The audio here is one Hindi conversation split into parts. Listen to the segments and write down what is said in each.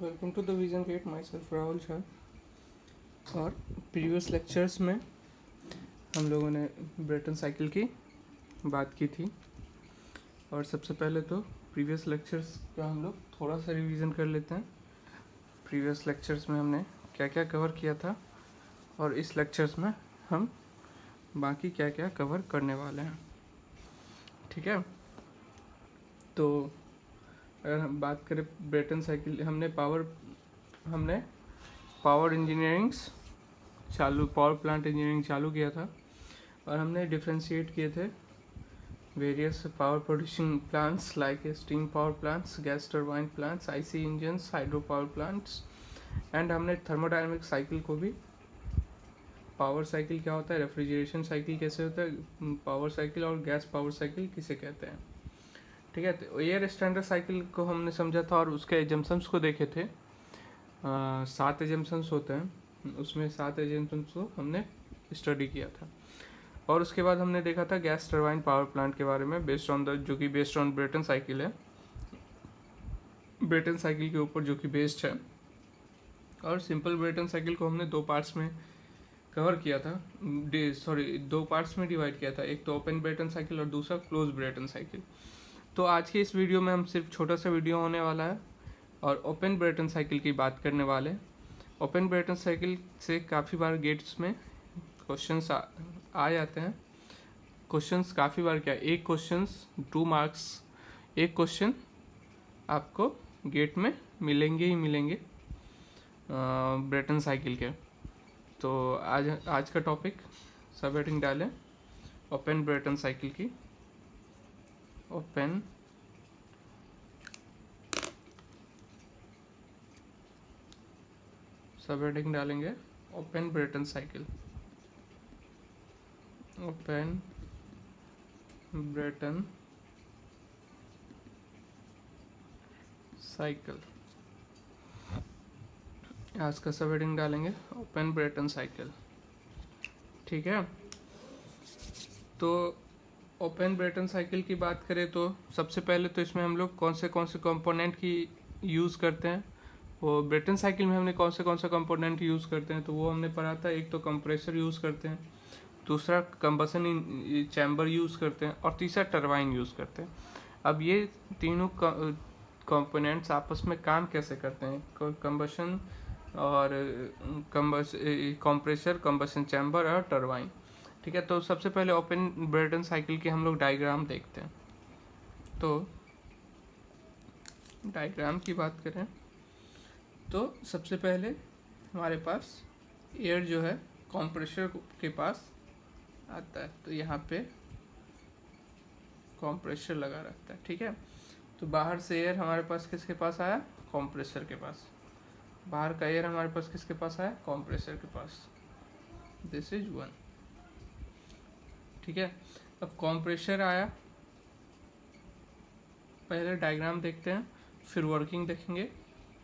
Welcome to the vision gate, myself Rahul Shah. और प्रीवियस लेक्चर्स में हम लोगों ने ब्रेटन साइकिल की बात की थी। और सबसे पहले तो प्रीवियस लेक्चर्स का हम लोग थोड़ा सा रिवीजन कर लेते हैं। प्रीवियस लेक्चर्स में हमने क्या क्या कवर किया था और इस लेक्चर्स में हम बाकी क्या क्या कवर करने वाले हैं। ठीक है, तो अगर हम बात करें ब्रेटन साइकिल, हमने power engineerings power plant engineering चालू किया था और हमने डिफ्रेंशिएट किए थे various power producing plants like steam power plants, gas turbine plants, IC engines, hydro power plants. And हमने थर्मोडायनेमिक साइकिल को भी, पावर साइकिल क्या होता है, रेफ्रिजरेशन साइकिल कैसे होता है, पावर साइकिल और गैस पावर साइकिल किसे कहते हैं। ठीक है, तो एयर स्टैंडर्ड साइकिल को हमने समझा था और उसके एजम्पशंस को देखे थे। 7 एजम्पशंस होते हैं, उसमें 7 एजम्पशंस को हमने स्टडी किया था। और उसके बाद हमने देखा था गैस टरबाइन पावर प्लांट के बारे में, जो कि बेस्ड ऑन ब्रेटन साइकिल है, ब्रेटन साइकिल के ऊपर जो कि बेस्ड है। और सिंपल ब्रेटन साइकिल को हमने 2 पार्ट्स में कवर किया था, 2 पार्ट्स में डिवाइड किया था। एक तो ओपन ब्रेटन साइकिल और दूसरा क्लोज ब्रेटन साइकिल। तो आज के इस वीडियो में हम सिर्फ छोटा सा वीडियो होने वाला है और ओपन ब्रेटन साइकिल की बात करने वाले। ओपन ब्रेटन साइकिल से काफ़ी बार गेट्स में क्वेश्चंस आ जाते हैं। क्वेश्चंस काफ़ी बार क्या, एक क्वेश्चंस 2 मार्क्स, एक क्वेश्चन आपको गेट में मिलेंगे ही मिलेंगे ब्रेटन साइकिल के। तो आज का टॉपिक सब हेडिंग डालें ओपन ब्रेटन साइकिल की। ओपन सब हेडिंग डालेंगे open Brayton cycle, open Brayton cycle. आज का सब हेडिंग डालेंगे ओपन ब्रेटन साइकिल। ठीक है, तो ओपन ब्रेटन साइकिल की बात करें तो सबसे पहले तो इसमें हम लोग कौन से कंपोनेंट की यूज़ करते हैं, वो ब्रेटन साइकिल में हमने कौन से कंपोनेंट यूज़ करते हैं तो वो हमने पढ़ा था। एक तो कंप्रेसर यूज़ करते हैं, दूसरा कंबसन चैम्बर यूज़ करते हैं और तीसरा टरबाइन यूज़ करते हैं। अब ये तीनों कंपोनेंट्स आपस में काम कैसे करते हैं, कंबसन और कंप्रेसर, कंबसन चैम्बर और टरबाइन। ठीक है, तो सबसे पहले ओपन ब्रेटन साइकिल के हम लोग डायग्राम देखते हैं। तो डायग्राम की बात करें तो सबसे पहले हमारे पास एयर जो है कंप्रेसर के पास आता है, तो यहाँ पे कंप्रेसर लगा रहता है। ठीक है, तो बाहर से एयर हमारे पास किसके पास आया, कंप्रेसर के पास। बाहर का एयर हमारे पास किसके पास आया, कंप्रेसर के पास। This is 1। ठीक है, अब कंप्रेसर आया, पहले डायग्राम देखते हैं, फिर वर्किंग देखेंगे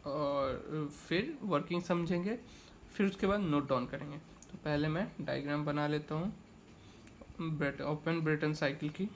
और फिर वर्किंग समझेंगे, फिर उसके बाद नोट डाउन करेंगे। तो पहले मैं डायग्राम बना लेता हूँ ओपन ब्रेटन साइकिल की।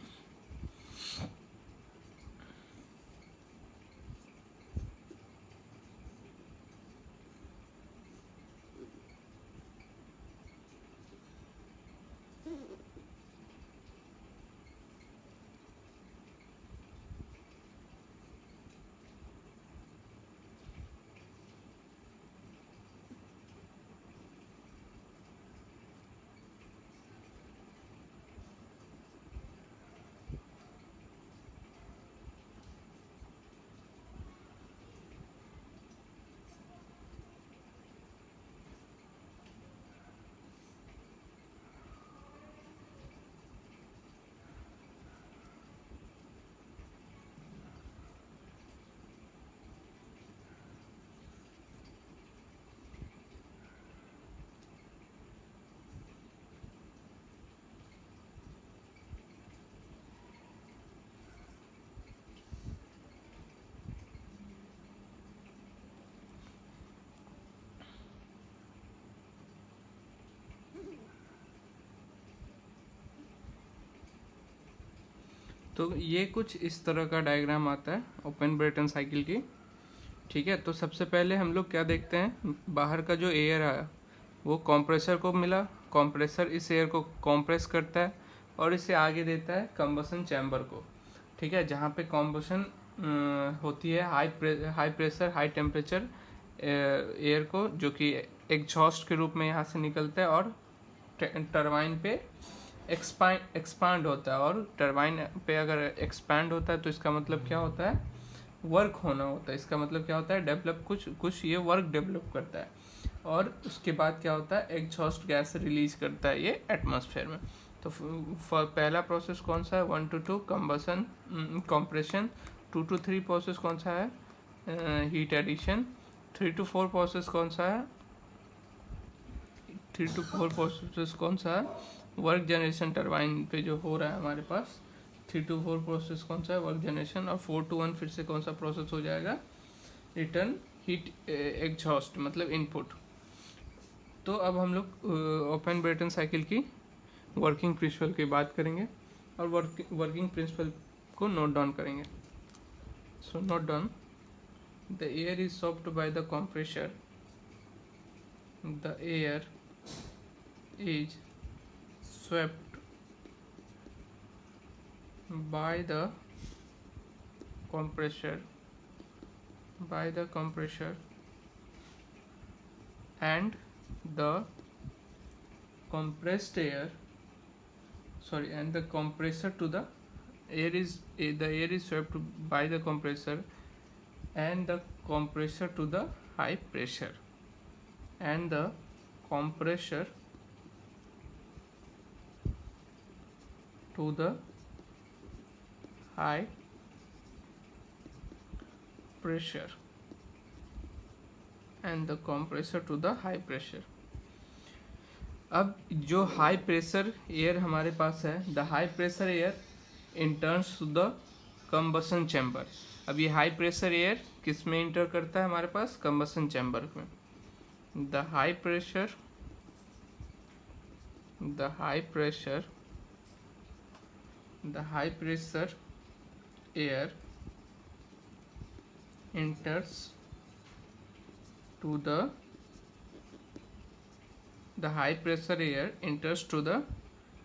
तो ये कुछ इस तरह का डायग्राम आता है ओपन ब्रेटन साइकिल की। ठीक है, तो सबसे पहले हम लोग क्या देखते हैं, बाहर का जो एयर आया वो कंप्रेसर को मिला, कंप्रेसर इस एयर को कंप्रेस करता है और इसे आगे देता है कंबसन चैम्बर को। ठीक है, जहाँ पे कॉम्बसन होती है high pressure high temperature air को, जो कि एग्जॉस्ट के रूप में यहाँ से निकलता है और टरबाइन पे एक्सपांड होता है। और टरबाइन पे अगर एक्सपैंड होता है तो इसका मतलब क्या होता है, वर्क होना होता है। इसका मतलब क्या होता है, डेवलप कुछ ये वर्क डेवलप करता है। और उसके बाद क्या होता है, एग्जॉस्ट गैस रिलीज करता है ये एटमॉस्फेयर में। तो पहला प्रोसेस कौन सा है, 1 to 2 combustion compression, 2 to 3 process कौन सा है, हीट एडिशन, 3 to 4 प्रोसेस कौन सा है, 3 to 4 प्रोसेस कौन सा है, वर्क जनरेशन टरबाइन पे जो हो रहा है हमारे पास। 3 to 4 प्रोसेस कौन सा है, वर्क जनरेशन। और 4 to 1 फिर से कौन सा प्रोसेस हो जाएगा, रिटर्न हीट एग्जॉस्ट मतलब इनपुट। तो अब हम लोग ओपन ब्रेटन साइकिल की वर्किंग प्रिंसिपल की बात करेंगे और वर्किंग प्रिंसिपल को नोट डाउन करेंगे। So note down, the air is soft by the compressor, the air is swept by the compressor and the compressed air and the compressor to the air is swept by the compressor and the compressor to the high pressure and the compressor to the high pressure and the compressor to the high pressure। अब जो हाई प्रेशर एयर हमारे पास है, the high pressure air enters to the combustion chamber. अब ये हाई प्रेशर एयर किस में इंटर करता है हमारे पास, कंबसन चैम्बर में। The high pressure air enters to the high pressure air enters to the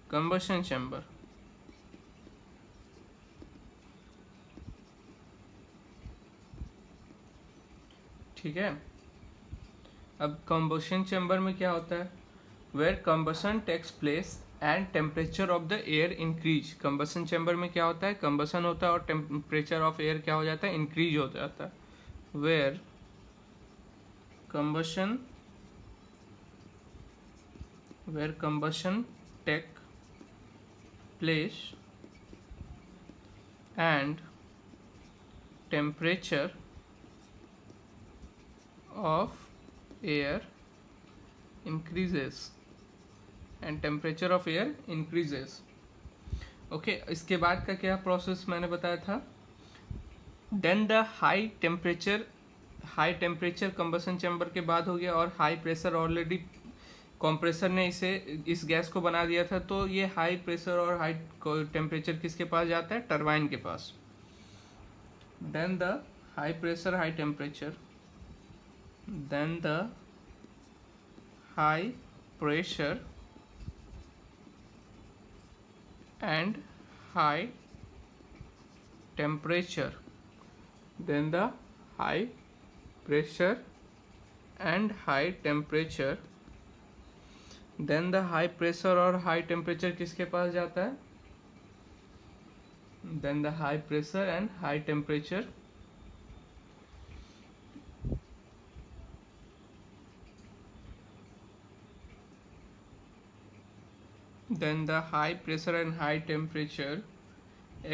combustion chamber। ठीक है, अब combustion chamber में क्या होता है, where combustion takes place and temperature of the air increase। combustion chamber में क्या होता है, combustion होता है और temperature of air क्या हो जाता है, increase हो जाता है। where combustion take place and temperature of air increases okay, इसके बाद का क्या प्रोसेस मैंने बताया था, then the high temperature combustion chamber के बाद हो गया और हाई प्रेशर ऑलरेडी कंप्रेसर ने इस गैस को बना दिया था। तो ये हाई प्रेशर और हाई टेम्परेचर किसके पास जाता है, टरबाइन के पास। Then the high pressure high temperature and high temperature then the high pressure and high temperature then the high pressure और high temperature किसके पास जाता है, then the high pressure and high temperature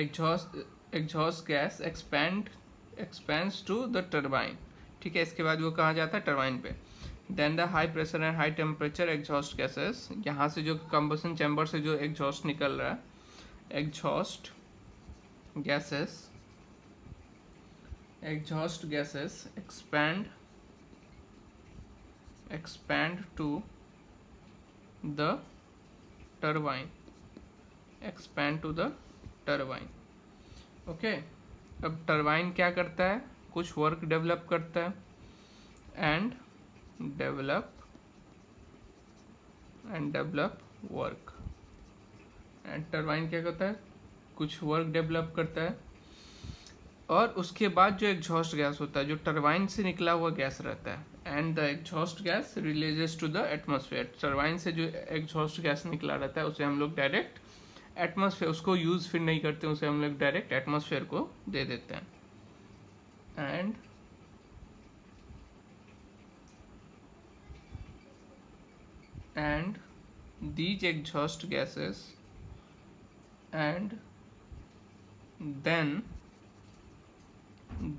exhaust gas expands to the turbine। ठीक है, इसके बाद वो कहाँ जाता है, टरबाइन पे। Then the high pressure and high temperature exhaust gases, यहाँ से जो कंबसन चैम्बर से जो एग्जॉस्ट निकल रहा है, exhaust gases expand to the turbine। Okay, अब टरबाइन क्या करता है, कुछ वर्क डेवलप करता है, and develop work. And turbine क्या करता है, कुछ वर्क डेवलप करता है, और उसके बाद जो एग्जॉस्ट गैस होता है, जो टरबाइन से निकला हुआ गैस रहता है, and the exhaust gas releases to the atmosphere. Turbine से जो एग्जॉस्ट गैस निकला रहता है उसे हम लोग डायरेक्ट एटमॉस्फेयर, उसको यूज़ फिर नहीं करते, उसे हम लोग डायरेक्ट एटमॉस्फेयर को दे देते हैं। And these exhaust gases, and then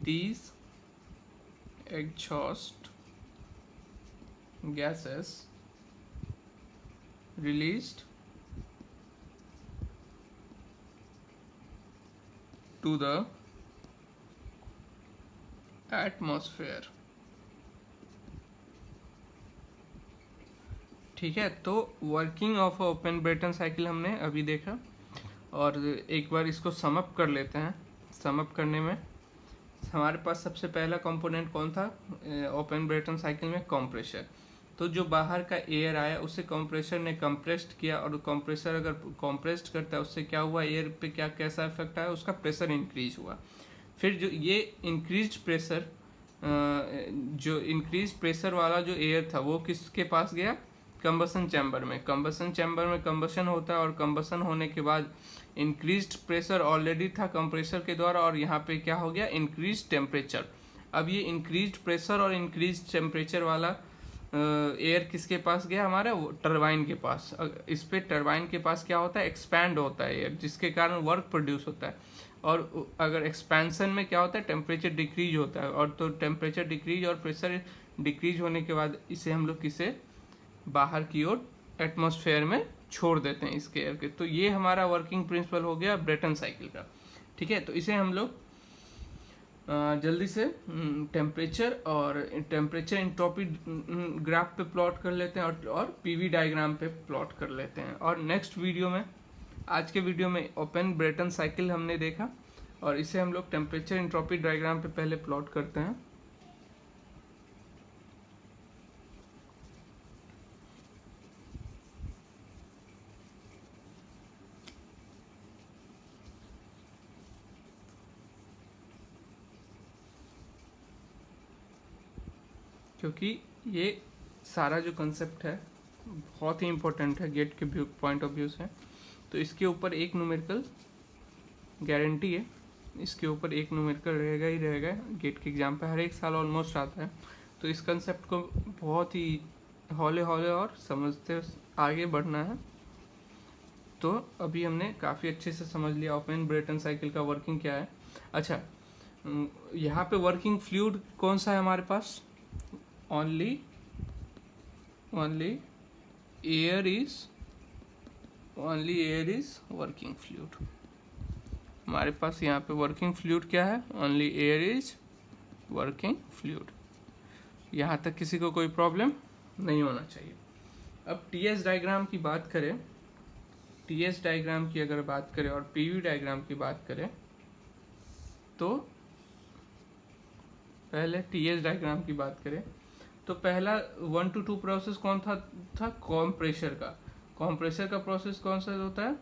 these exhaust gases released to the atmosphere। ठीक है, तो working of open Brayton cycle हमने अभी देखा, और एक बार इसको समअप कर लेते हैं। समअप करने में हमारे पास सबसे पहला कंपोनेंट कौन था ओपन ब्रेटन साइकिल में, कंप्रेसर। तो जो बाहर का एयर आया उसे कंप्रेसर ने कंप्रेस्ड किया, और कंप्रेसर अगर कंप्रेस्ड करता है उससे क्या हुआ, एयर पे क्या कैसा इफेक्ट आया, उसका प्रेशर इंक्रीज हुआ। फिर जो ये इंक्रीज प्रेशर, जो इंक्रीज प्रेशर वाला जो एयर था वो किसके पास गया, कंबसन चैम्बर में। कंबसन चैम्बर में कंबसन होता है, और कंबसन होने के बाद इंक्रीज्ड प्रेशर ऑलरेडी था कंप्रेसर के द्वारा, और यहाँ पे क्या हो गया, इंक्रीज टेम्परेचर। अब ये इंक्रीज्ड प्रेशर और इंक्रीज टेम्परेचर वाला एयर किसके पास गया, हमारा टरबाइन के पास। इस पे टरबाइन के पास क्या होता है, एक्सपैंड होता है एयर, जिसके कारण वर्क प्रोड्यूस होता है। और अगर एक्सपेंशन में क्या होता है, टेम्परेचर डिक्रीज होता है, और तो टेम्परेचर डिक्रीज और प्रेशर डिक्रीज होने के बाद इसे हम लोग किसे बाहर की ओर एटमॉस्फेयर में छोड़ देते हैं इसके एयर के। तो ये हमारा वर्किंग प्रिंसिपल हो गया ब्रेटन साइकिल का। ठीक है, तो इसे हम लोग जल्दी से टेम्परेचर और टेम्परेचर एंट्रोपी ग्राफ पे प्लॉट कर लेते हैं, और पीवी डायग्राम पे प्लॉट कर लेते हैं। और नेक्स्ट वीडियो में, आज के वीडियो में ओपन ब्रेटन साइकिल हमने देखा, और इसे हम लोग टेम्परेचर एंट्रोपी डायग्राम पे पहले प्लॉट करते हैं। क्योंकि ये सारा जो कंसेप्ट है बहुत ही इम्पोर्टेंट है गेट के पॉइंट ऑफ व्यू से, तो इसके ऊपर एक न्यूमेरिकल गारंटी है, इसके ऊपर एक न्यूमेरिकल रहेगा ही रहेगा। गेट के एग्जाम पे हर एक साल ऑलमोस्ट आता है, तो इस कंसेप्ट को बहुत ही हौले हौले और समझते आगे बढ़ना है। तो अभी हमने काफ़ी अच्छे से समझ लिया ओपन ब्रेटन साइकिल का वर्किंग क्या है। अच्छा, यहाँ पे वर्किंग फ्लूइड कौन सा है हमारे पास, only air is working fluid। हमारे पास यहाँ पे वर्किंग फ्लूइड क्या है, only air is working fluid। यहाँ तक किसी को कोई प्रॉब्लम नहीं होना चाहिए। अब टीएस डायग्राम की बात करें, टीएस डायग्राम की अगर बात करें और पीवी डायग्राम की बात करें, तो पहले टीएस डायग्राम की बात करें तो पहला 1 to 2 प्रोसेस कौन था कॉम्प्रेसर का। कॉम्प्रेसर का प्रोसेस कौन सा होता है,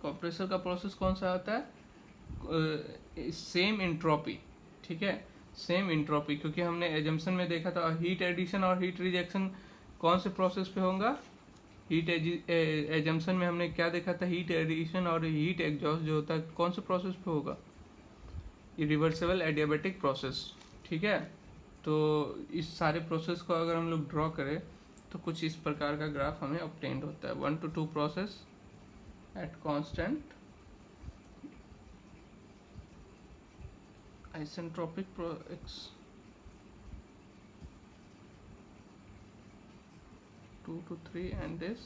कॉम्प्रेसर का प्रोसेस कौन सा होता है, सेम इंट्रोपी। ठीक है, सेम इंट्रोपी, क्योंकि हमने एजम्पशन में देखा था हीट एडिशन और हीट रिजेक्शन कौन से प्रोसेस पे होगा, हीट एजम्पशन में हमने क्या देखा था, हीट एडिशन और हीट एग्जॉस्ट जो होता है कौन से प्रोसेस पे होगा, इरिवर्सिबल एडियाबेटिक प्रोसेस। ठीक है, तो इस सारे प्रोसेस को अगर हम लोग ड्रॉ करें तो कुछ इस प्रकार का ग्राफ हमें ऑब्टेन्ड होता है। 1 to 2 process at constant isentropic 2 to 3 and this.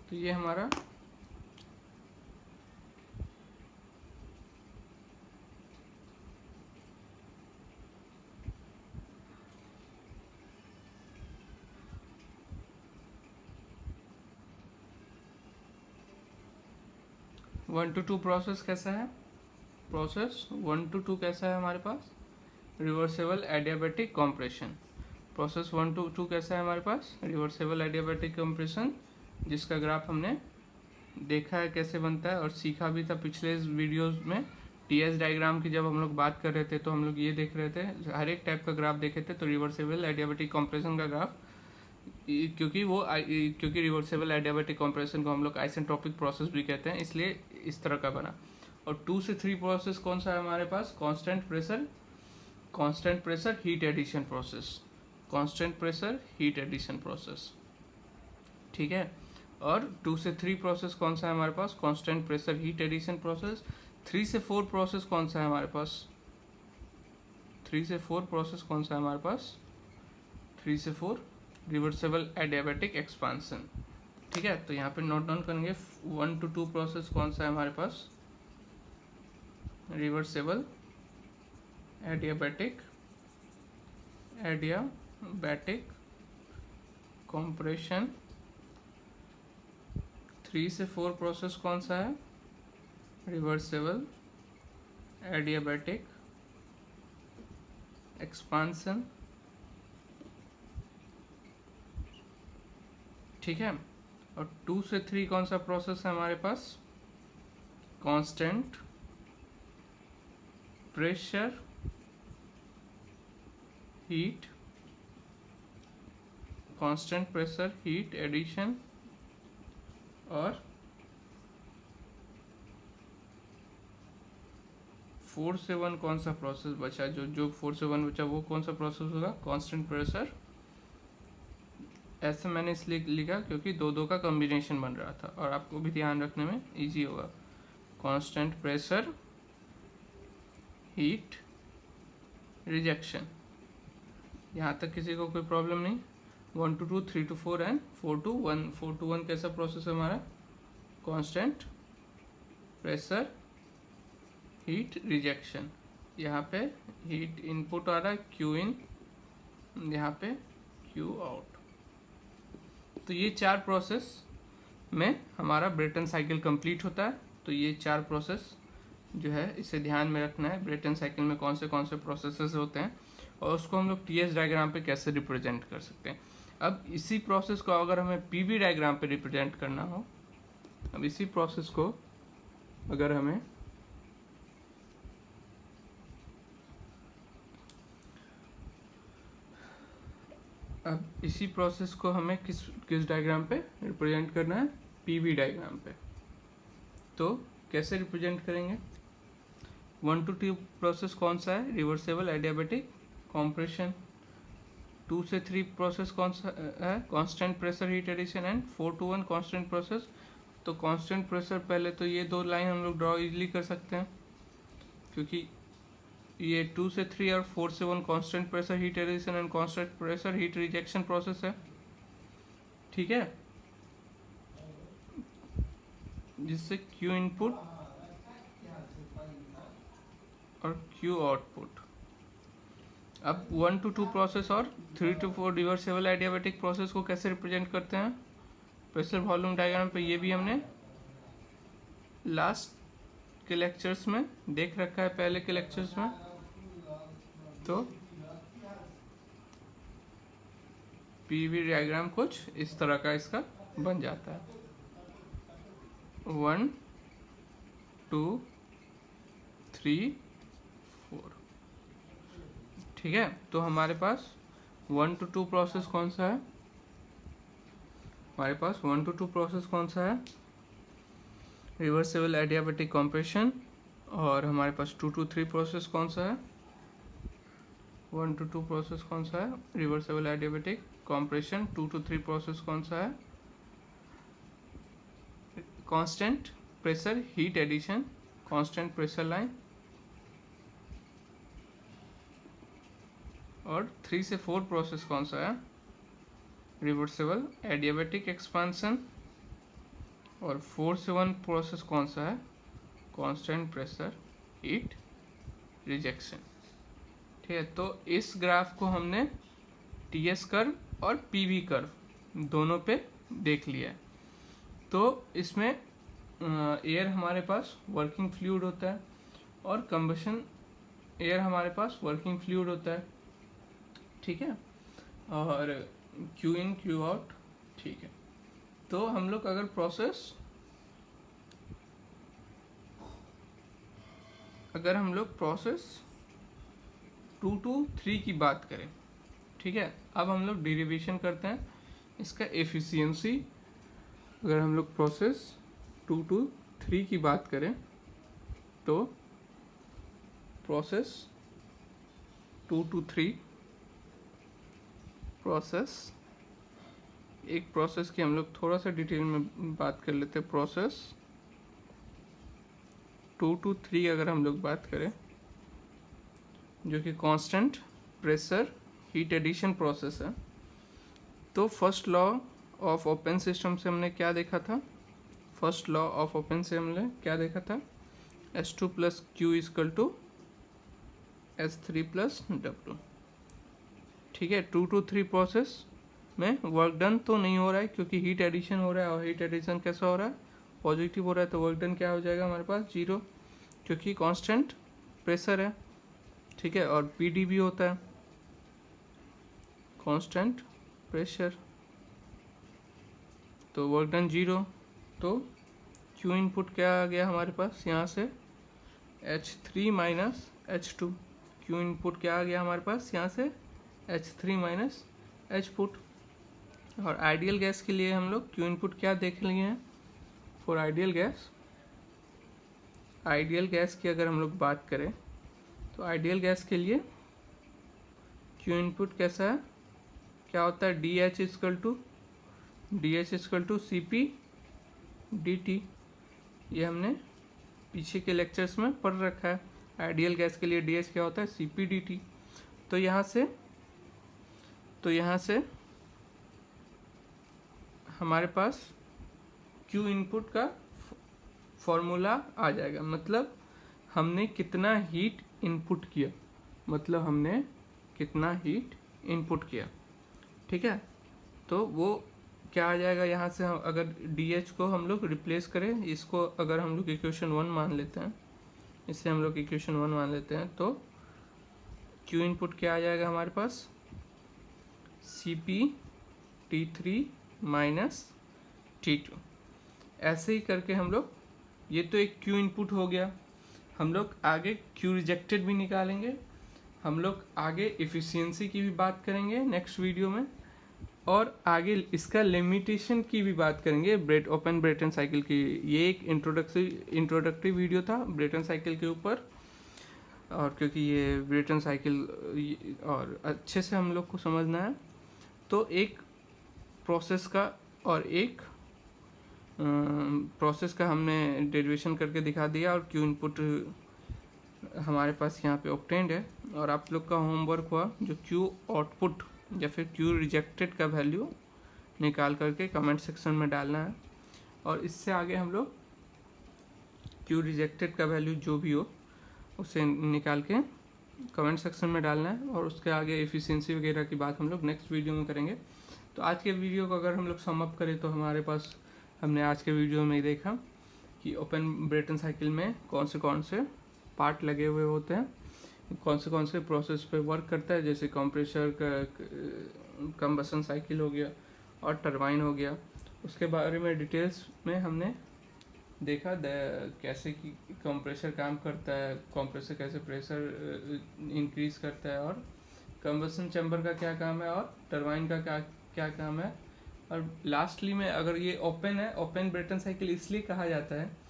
तो ये हमारा वन टू टू प्रोसेस कैसा है, प्रोसेस 1 to 2 कैसा है हमारे पास, reversible adiabatic compression. Process 1 to 2 कैसा है हमारे पास, रिवर्सेबल एडियाबैटिक कॉम्प्रेशन, जिसका ग्राफ हमने देखा है कैसे बनता है और सीखा भी था पिछले वीडियोस में। टीएस डायग्राम की जब हम लोग बात कर रहे थे तो हम लोग ये देख रहे थे, हर एक टाइप का ग्राफ देखे थे। तो रिवर्सेबल एडियाबैटिक कॉम्प्रेशन का ग्राफ, क्योंकि रिवर्सेबल एडियाबैटिक कॉम्प्रेशन को हम लोग आइसेंट्रोपिक प्रोसेस भी कहते हैं, इसलिए इस तरह का बना। और 2 से 3 प्रोसेस कौन सा है हमारे पास, constant pressure heat addition process, constant pressure heat addition process, ठीक है। और 2 से 3 प्रोसेस कौन सा है हमारे पास, constant pressure heat addition process. 3 से 4 प्रोसेस कौन सा है हमारे पास, 3 से 4 प्रोसेस कौन सा है हमारे पास, 3 से 4 रिवर्सेबल एडियाबैटिक एक्सपांसन, ठीक है। तो यहाँ पे नोट डाउन करेंगे 1 to 2 प्रोसेस कौन सा है हमारे पास, रिवर्सेबल एडियाबैटिक कॉम्प्रेशन। 3 से 4 प्रोसेस कौन सा है, रिवर्सेबल एडियाबैटिक एक्सपांसन, ठीक है। और 2 से 3 कौन सा प्रोसेस है हमारे पास, कांस्टेंट प्रेशर हीट एडिशन। और 4 से 1 कौन सा प्रोसेस बचा, जो 4 से 1 बचा वो कौन सा प्रोसेस होगा, कांस्टेंट प्रेशर। ऐसे मैंने इसलिए लिखा क्योंकि दो का कॉम्बिनेशन बन रहा था और आपको भी ध्यान रखने में इजी होगा। कांस्टेंट प्रेशर हीट रिजेक्शन, यहाँ तक किसी को कोई प्रॉब्लम नहीं। 1 to 2, 3 to 4 and 4 to 1। 4 to 1 कैसा प्रोसेस है हमारा, कांस्टेंट प्रेशर हीट रिजेक्शन। यहाँ पे हीट इनपुट आ रहा है क्यू इन, यहाँ पे क्यू आउट। तो ये 4 प्रोसेस में हमारा ब्रेटन साइकिल कंप्लीट होता है। तो ये 4 प्रोसेस जो है इसे ध्यान में रखना है, ब्रेटन साइकिल में कौन से प्रोसेसेस होते हैं और उसको हम लोग टीएस डायग्राम पे कैसे रिप्रेजेंट कर सकते हैं। अब इसी प्रोसेस को अगर हमें पीवी डायग्राम पे रिप्रेजेंट करना हो, अब इसी प्रोसेस को अगर हमें किस डायग्राम पे रिप्रेजेंट करना है, पीवी डायग्राम पे। तो कैसे रिप्रेजेंट करेंगे, 1 to 2 प्रोसेस कौन सा है, रिवर्सेबल एडियाबैटिक कॉम्प्रेशन। 2 से 3 प्रोसेस कौन सा है, constant pressure heat addition. And 4 to 1 constant process. तो कांस्टेंट प्रेशर पहले तो ये 2 लाइन हम लोग ड्रॉ इजीली कर सकते हैं, क्योंकि ये 2 से 3 और 4 से 1 constant pressure heat addition and constant pressure heat rejection process है, ठीक है। जिससे Q इनपुट और Q आउटपुट। अब 1 to 2 प्रोसेस और 3 to 4 रिवर्सेबल एडियाबैटिक प्रोसेस को कैसे रिप्रेजेंट करते हैं, प्रेशर वॉल्यूम डायग्राम पे। ये भी हमने लास्ट के लेक्चर्स में देख रखा है, पहले के लेक्चर्स में। तो पीवी डायग्राम कुछ इस तरह का इसका बन जाता है, 1 2 3 4, ठीक है। तो हमारे पास 1 to 2 प्रोसेस कौन सा है, हमारे पास 1 to 2 प्रोसेस कौन सा है, रिवर्सेबल एडियाबैटिक कॉम्प्रेशन। और हमारे पास 2 to 3 प्रोसेस कौन सा है, 1 to 2 प्रोसेस कौन सा है, reversible adiabatic compression. 2 to 3 process कौन सा है, constant pressure heat addition, constant pressure line. और 3 से 4 प्रोसेस कौन सा है, रिवर्सेबल एडियाबैटिक एक्सपांसन। और 4 से 1 प्रोसेस कौन सा है, कांस्टेंट प्रेशर हीट रिजेक्शन, ठीक है। तो इस ग्राफ को हमने टीएस कर्व और पीवी कर्व दोनों पे देख लिया है। तो इसमें एयर हमारे पास वर्किंग फ्लूइड होता है और कंबशन एयर हमारे पास वर्किंग फ्लूइड होता है, ठीक है, और क्यू इन क्यू आउट, ठीक है। तो हम लोग अगर प्रोसेस 2 to 3 की बात करें, ठीक है, अब हम लोग डेरिवेशन करते हैं इसका एफिशिएंसी। अगर हम लोग प्रोसेस 2 to 3 की बात करें तो प्रोसेस 2 to 3 एक प्रोसेस की हम लोग थोड़ा सा डिटेल में बात कर लेते हैं। प्रोसेस 2 to 3 अगर हम लोग बात करें, जो कि constant pressure heat addition process है, तो first law of open system से हमने क्या देखा था? फर्स्ट लॉ ऑफ ओपन से हमने क्या देखा था? S2 + Q = S3 + W, ठीक है। 2 to 3 प्रोसेस में वर्क डन तो नहीं हो रहा है क्योंकि हीट एडिशन हो रहा है, और हीट एडिशन कैसा हो रहा है? पॉजिटिव हो रहा है, तो वर्क डन क्या हो जाएगा हमारे पास? 0, क्योंकि कांस्टेंट प्रेशर है, ठीक है, और PD भी होता है कांस्टेंट प्रेशर, तो वर्क डन 0। तो Q इनपुट क्या आ गया हमारे पास यहाँ से? H3 - H2। Q इनपुट क्या आ गया हमारे पास यहाँ से? H3 - H put. और आइडियल गैस के लिए हम लोग Q इनपुट क्या देख लिए हैं? फॉर आइडियल गैस की अगर हम लोग बात करें तो आइडियल गैस के लिए Q इनपुट कैसा है? क्या होता है? DH = CP dt। ये हमने पीछे के लेक्चर्स में पढ़ रखा है। आइडियल गैस के लिए DH क्या होता है? CP dt। तो यहाँ से हमारे पास Q इनपुट का फॉर्मूला आ जाएगा, मतलब हमने कितना हीट इनपुट किया, ठीक है। तो वो क्या आ जाएगा यहाँ से? हम अगर DH को हम लोग रिप्लेस करें, इसको अगर हम लोग इक्वेशन 1 मान लेते हैं, इसे हम लोग इक्वेशन 1 मान लेते हैं, तो Q इनपुट क्या आ जाएगा हमारे पास? CP T3 - T2। ऐसे ही करके हम लोग, ये तो एक Q इनपुट हो गया, हम लोग आगे Q रिजेक्टेड भी निकालेंगे, हम लोग आगे एफिशिएंसी की भी बात करेंगे नेक्स्ट वीडियो में, और आगे इसका लिमिटेशन की भी बात करेंगे ओपन ब्रेटन साइकिल की। ये एक इंट्रोडक्टरी वीडियो था ब्रेटन साइकिल के ऊपर, और क्योंकि ये ब्रेटन साइकिल और अच्छे से हम लोग को समझना है, तो एक प्रोसेस का और एक प्रोसेस का हमने डेरिवेशन करके दिखा दिया, और Q इनपुट हमारे पास यहाँ पे ऑब्टेन्ड है। और आप लोग का होमवर्क हुआ जो Q आउटपुट या फिर Q रिजेक्टेड का वैल्यू निकाल करके कमेंट सेक्शन में डालना है, और इससे आगे हम लोग Q रिजेक्टेड का वैल्यू जो भी हो उसे निकाल के कमेंट सेक्शन में डालना है, और उसके आगे एफिशिएंसी वगैरह की बात हम लोग नेक्स्ट वीडियो में करेंगे। तो आज के वीडियो को अगर हम लोग सम अप करें तो हमारे पास हमने आज के वीडियो में देखा कि ओपन ब्रेटन साइकिल में कौन से पार्ट लगे हुए होते हैं, कौन से प्रोसेस पे वर्क करता है, जैसे कंप्रेसर का कंबसन साइकिल हो गया और टरबाइन हो गया। उसके बारे में डिटेल्स में हमने देखा कैसे कि कंप्रेसर काम करता है, कंप्रेसर कैसे प्रेशर इंक्रीज करता है, और कंबसन चैम्बर का क्या काम है, और टरबाइन का क्या काम है। और लास्टली में अगर ये ओपन है, ओपन ब्रेटन साइकिल इसलिए कहा जाता है,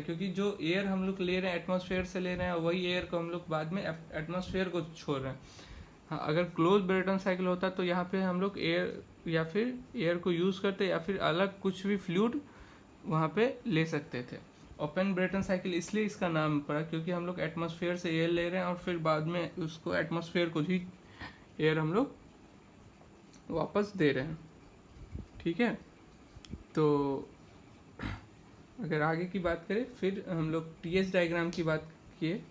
क्योंकि जो एयर हम लोग ले रहे हैं एटमॉस्फेयर से ले रहे हैं, वही एयर को हम लोग बाद में एटमॉस्फेयर को छोड़ रहे हैं। हाँ, अगर क्लोज ब्रेटन साइकिल होता तो यहाँ पे हम लोग एयर को यूज़ करते, या फिर अलग कुछ भी फ्लूइड वहाँ पे ले सकते थे। ओपन ब्रेटन साइकिल इसलिए इसका नाम पड़ा क्योंकि हम लोग एटमॉस्फेयर से एयर ले रहे हैं, और फिर बाद में उसको एटमॉस्फेयर को ही एयर हम लोग वापस दे रहे हैं, ठीक है। तो अगर आगे की बात करें, फिर हम लोग TH डायग्राम की बात किए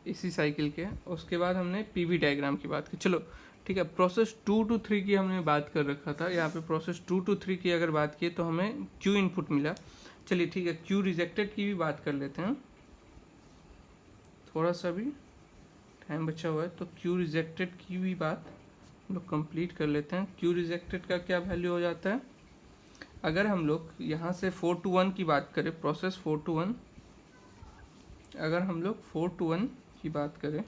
इसी साइकिल के, उसके बाद हमने PV डायग्राम की बात की। चलो ठीक है, प्रोसेस 2 to 3 की हमने बात कर रखा था, यहाँ पे प्रोसेस 2 to 3 की अगर बात किए तो हमें Q इनपुट मिला। चलिए ठीक है, Q रिजेक्टेड की भी बात कर लेते हैं। थोड़ा सा भी टाइम बचा हुआ है, तो क्यू रिजेक्टेड की भी बात हम लोग कंप्लीट कर लेते हैं। क्यू रिजेक्टेड का क्या वैल्यू हो जाता है, अगर हम लोग यहाँ से 4-1 की बात करें, प्रोसेस 4-1, अगर हम लोग 4-1 की बात करें,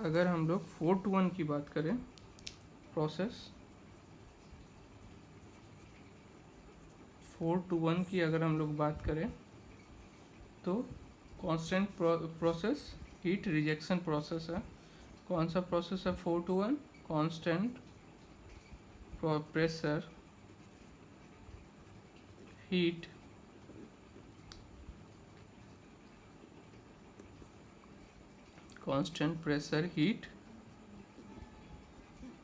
अगर हम लोग 4-1 की बात करें, प्रोसेस 4-1 की अगर हम लोग बात करें, तो constant process heat rejection process है। कौन सा प्रोसेस है 4-1? Constant pressure heat constant pressure heat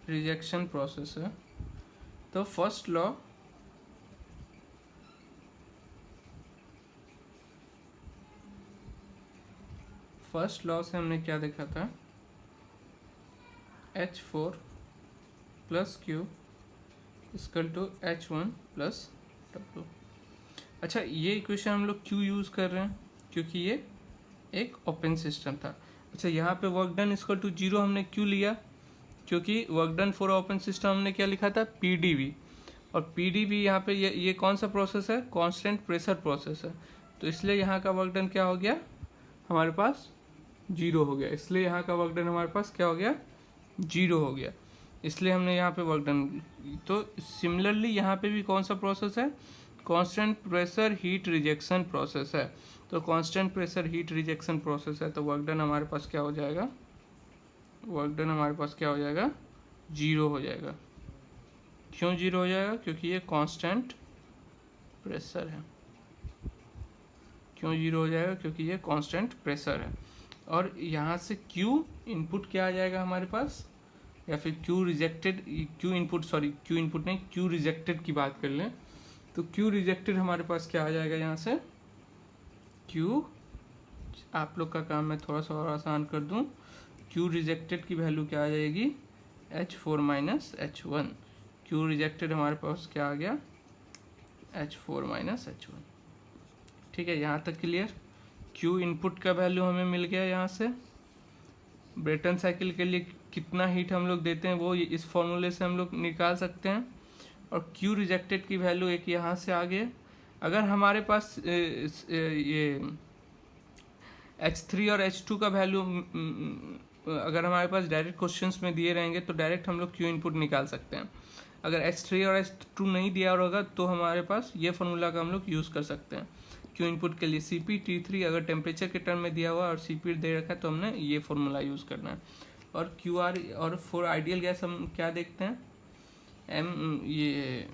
rejection process है। तो फर्स्ट लॉ से हमने क्या देखा था, H4 plus Q equal to H1 plus W। अच्छा, ये इक्वेशन हम लोग क्यों यूज़ कर रहे हैं, क्योंकि ये एक ओपन सिस्टम था। अच्छा, यहाँ पे वर्क डन इक्वल टू 0 हमने क्यों लिया, क्योंकि work done for open system हमने क्या लिखा था, PdV, और PdV यहाँ पे ये कौन सा प्रोसेस है, कांस्टेंट प्रेशर प्रोसेस है। तो इसलिए यहाँ का वर्क डन क्या हो गया, हमारे पास 0 हो गया। इसलिए यहाँ का वर्क डन हमारे पास क्या हो गया, 0 हो गया। इसलिए हमने यहाँ पे वर्क डन। तो सिमिलरली यहाँ पे भी कौन सा प्रोसेस है, constant pressure heat rejection process है। तो constant pressure heat rejection process है, तो वर्क डन हमारे पास क्या हो जाएगा, वर्क डन हमारे पास क्या हो जाएगा, 0 हो जाएगा। क्यों 0 हो जाएगा, क्योंकि ये कांस्टेंट प्रेशर है। क्यों 0 हो जाएगा, क्योंकि ये कांस्टेंट प्रेशर है। और यहाँ से Q इनपुट क्या आ जाएगा हमारे पास, या फिर Q रिजेक्टेड, Q इनपुट नहीं, Q रिजेक्टेड की बात कर लें, तो Q रिजेक्टेड हमारे पास क्या आ जाएगा, यहाँ से Q, आप लोग का काम मैं थोड़ा सा और आसान कर दूं, Q रिजेक्टेड की वैल्यू क्या आ जाएगी, H4 minus H1। Q rejected हमारे पास क्या आ गया, H4 माइनस H1। ठीक है, यहाँ तक क्लियर। Q इनपुट का वैल्यू हमें मिल गया। यहाँ से ब्रेटन साइकिल के लिए कितना हीट हम लोग देते हैं वो इस फॉर्मूले से हम लोग निकाल सकते हैं। और Q रिजेक्टेड की वैल्यू एक यहाँ से आ गए। अगर हमारे पास ये H3 और H2 का वैल्यू अगर हमारे पास डायरेक्ट क्वेश्चंस में दिए रहेंगे तो डायरेक्ट हम लोग Q इनपुट निकाल सकते हैं। अगर H3 और H2 नहीं दिया होगा तो हमारे पास ये फॉर्मूला का हम लोग यूज़ कर सकते हैं। Q इनपुट के लिए Cp T3 अगर टेम्परेचर के टर्म में दिया हुआ और Cp दे रखा है तो हमने ये फॉर्मूला यूज़ करना है। और QR और फॉर आइडियल गैस हम क्या देखते हैं, ये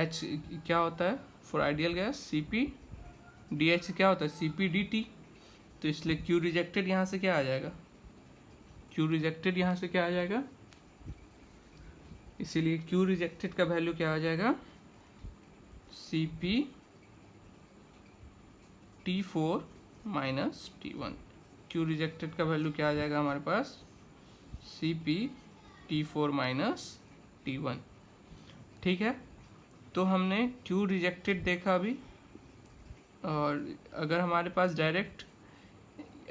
H क्या होता है for ideal gas, Cp DH क्या होता है, Cp dt। तो इसलिए Q रिजेक्टेड यहाँ से क्या आ जाएगा, Q रिजेक्टेड यहाँ से क्या आ जाएगा, इसीलिए Q रिजेक्टेड का वैल्यू क्या आ जाएगा, Cp T4 minus T1। Q rejected का वैल्यू क्या आ जाएगा हमारे पास, Cp T4 माइनस T1। ठीक है, तो हमने Q रिजेक्टेड देखा अभी। और अगर हमारे पास डायरेक्ट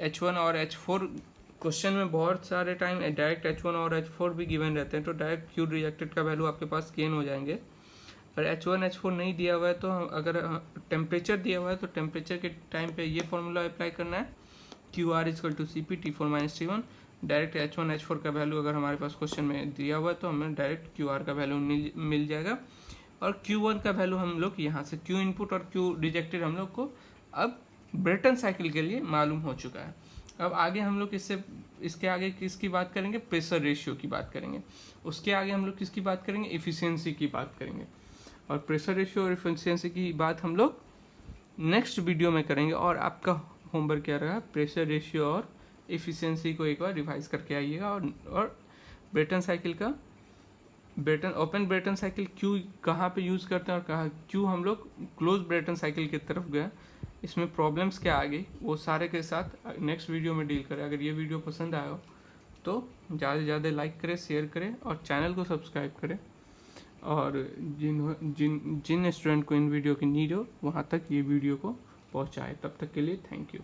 H1 और H4 क्वेश्चन में बहुत सारे टाइम डायरेक्ट H1 और H4 भी गिवन रहते हैं तो डायरेक्ट Q रिजेक्टेड का वैल्यू आपके पास गेन हो जाएंगे। अगर H1 H4 नहीं दिया हुआ है तो अगर टेम्परेचर दिया हुआ है तो टेम्परेचर के टाइम पे ये फॉर्मूला अप्लाई करना है, QR equal to Cp T4 minus T1। Direct H1 H4 का वैल्यू अगर हमारे पास क्वेश्चन में दिया हुआ है तो हमें डायरेक्ट QR का वैल्यू मिल जाएगा। और Q1 का वैल्यू हम लोग यहाँ से Q इनपुट और Q रिजेक्टेड हम लोग को अब ब्रेटन साइकिल के लिए मालूम हो चुका है। अब आगे हम लोग इसके आगे किसकी बात करेंगे, प्रेशर रेशियो की बात करेंगे। उसके आगे हम लोग किसकी बात करेंगे, एफिशिएंसी की बात करेंगे। और प्रेशर रेशियो और एफिशिएंसी की बात हम लोग नेक्स्ट वीडियो में करेंगे। और आपका होमवर्क क्या रहा, प्रेशर रेशियो और एफिशिएंसी को एक बार रिवाइज करके आइएगा। और ब्रेटन साइकिल का ओपन ब्रेटन साइकिल क्यों कहाँ पे यूज़ करते हैं और कहाँ क्यों हम लोग क्लोज ब्रेटन साइकिल की तरफ गए, इसमें प्रॉब्लम्स क्या आ गई, वो सारे के साथ नेक्स्ट वीडियो में डील करें। अगर ये वीडियो पसंद आया हो तो ज़्यादा से ज़्यादा लाइक करें, शेयर करें और चैनल को सब्सक्राइब करें। और जिन स्टूडेंट को इन वीडियो की नीड हो वहाँ तक ये वीडियो को पहुँचाए। तब तक के लिए थैंक यू।